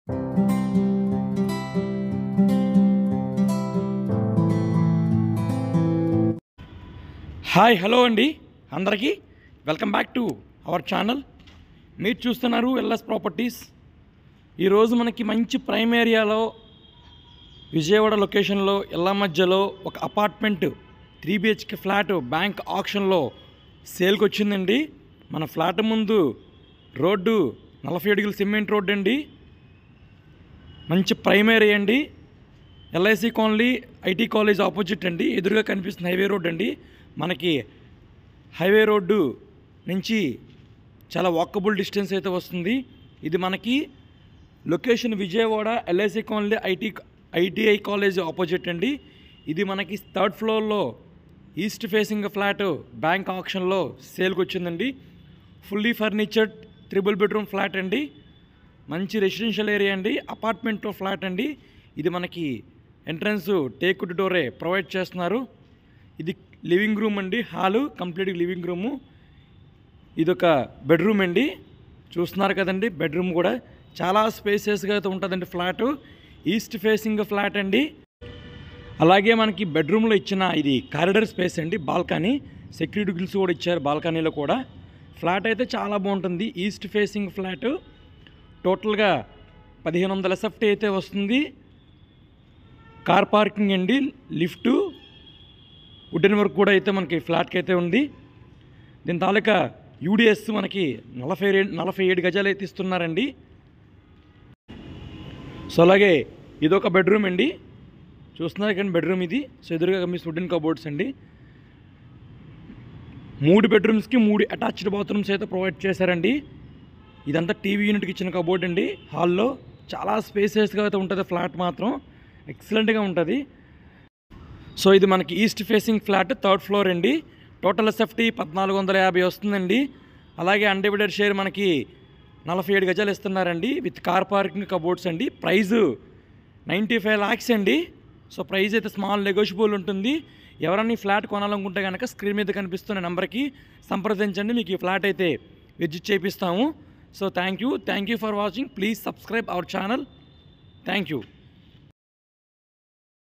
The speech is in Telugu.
హాయ్ హలో అండి అందరికీ welcome back to our channel. మీరు చూస్తున్నారు ఎల్ఎస్ ప్రాపర్టీస్. ఈరోజు మనకి మంచి ప్రైమ్ ఏరియాలో విజయవాడ లొకేషన్లో ఎల్ల మధ్యలో ఒక అపార్ట్మెంట్ 3 BHK ఫ్లాట్ బ్యాంక్ ఆక్షన్లో సేల్కి వచ్చిందండి. మన ఫ్లాట్ ముందు రోడ్డు 40 అడుగుల సిమెంట్ రోడ్డు అండి. మంచి ప్రైమ్ ఏరియా అండి. LIC colony IT college opposite అండి. ఎదురుగా కనిపిస్తున్న హైవే రోడ్ అండి. మనకి హైవే రోడ్డు నుంచి చాలా వాకబుల్ డిస్టెన్స్ అయితే వస్తుంది. ఇది మనకి location Vijayawada LIC colony ITI college opposite అండి. ఇది మనకి 3rd ఫ్లోర్లో ఈస్ట్ ఫేసింగ్ ఫ్లాట్ బ్యాంక్ ఆక్షన్లో సేల్కి వచ్చిందండి. ఫుల్లీ ఫర్నిచర్డ్ 3 బెడ్రూమ్ ఫ్లాట్ అండి. మంచి రెసిడెన్షియల్ ఏరియా అండి. అపార్ట్మెంట్లో ఫ్లాట్ అండి. ఇది మనకి ఎంట్రన్స్ టేక్వుడ్ డోరే ప్రొవైడ్ చేస్తున్నారు. ఇది లివింగ్ రూమ్ అండి. Hall complete living room. ఇదొక బెడ్రూమ్ అండి. చూస్తున్నారు కదండి, బెడ్రూమ్ కూడా చాలా స్పేసియస్గా అయితే ఉంటుందండి. ఫ్లాటు ఈస్ట్ ఫేసింగ్ ఫ్లాట్ అండి. అలాగే మనకి బెడ్రూమ్లో ఇచ్చిన ఇది కారిడార్ స్పేస్ అండి. బాల్కనీ సెక్యూరిటీ గ్రిల్స్ కూడా ఇచ్చారు బాల్కనీలో కూడా. ఫ్లాట్ అయితే చాలా బాగుంటుంది. East facing flat. టోటల్గా 1500 SFT అయితే వస్తుంది. కార్ పార్కింగ్ అండి. లిఫ్టు వుడెన్ వర్క్ కూడా అయితే మనకి ఫ్లాట్కి అయితే ఉంది. దీని తాలూకా UDS మనకి 47 గజాలు అయితే ఇస్తున్నారండి. సో అలాగే ఇదొక బెడ్రూమ్ అండి. చూస్తున్నారు కానీ బెడ్రూమ్ ఇది. సో ఎదురుగా మీ వుడెన్ కబోర్డ్స్ అండి. 3 బెడ్రూమ్స్కి 3 అటాచ్డ్ బాత్రూమ్స్ అయితే ప్రొవైడ్ చేశారండి. ఇదంతా టీవీ యూనిట్కి ఇచ్చిన కబోర్డ్ అండి. హాల్లో చాలా స్పేసియస్గా అయితే ఉంటుంది. ఫ్లాట్ మాత్రం ఎక్సలెంట్గా ఉంటుంది. సో ఇది మనకి east facing flat 3rd floor అండి. టోటల్ SFT 1450 వస్తుందండి. అలాగే అన్డివైడెడ్ షేర్ మనకి 47 గజాలు ఇస్తున్నారండి విత్ కార్ పార్కింగ్ కబోర్డ్స్ అండి. ప్రైజు 95 lakhs అండి. సో ప్రైజ్ అయితే స్మాల్ నెగోషియబుల్ ఉంటుంది. ఎవరన్నా ఈ ఫ్లాట్ కొనాలనుకుంటే కనుక స్క్రీన్ మీద కనిపిస్తున్న నెంబర్కి సంప్రదించండి. మీకు ఈ ఫ్లాట్ అయితే విజిట్ చేపిస్తాము. So thank you for watching. Please subscribe our channel. Thank you.